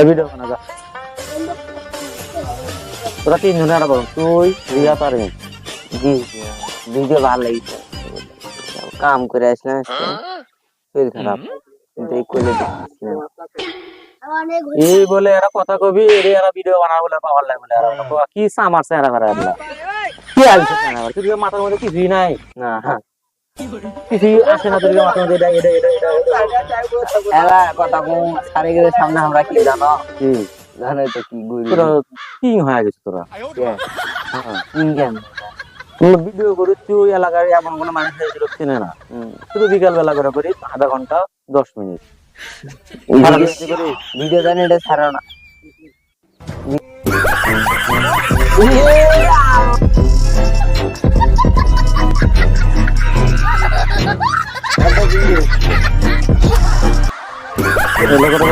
video বানা যা তোরা তিনজনে আর বল তুই রিয়া পারবি ভিডিও ভালো লাগছে কাম করে আসলাম শরীর খারাপ কিন্তু এই কইলে দেখছিলাম এই বলে এরা কথা কবি এরা ভিডিও বানা বলে পাওয়ার লাগে বলে কি সামার চেহারা করে কি আলছে চেহারা তুই মাথার মধ্যে কিছুই নাই না কিছুই আসে না তোর মাথার মধ্যে এলা কথা কম সারে গেলে সামনে আমরা কি জানো কি জানোই তো কি গুলি তোরা কিং হয়ে গেছে তোরা ইনকাম ভিডিও করিস তুই এলাকার এমন কোনো মানুষ চিনে না শুধু বিকাল বেলা করে করি আধা ঘন্টা 10 মিনিট ভিডিও জানি এটা ছাড়ো না এলাকাটা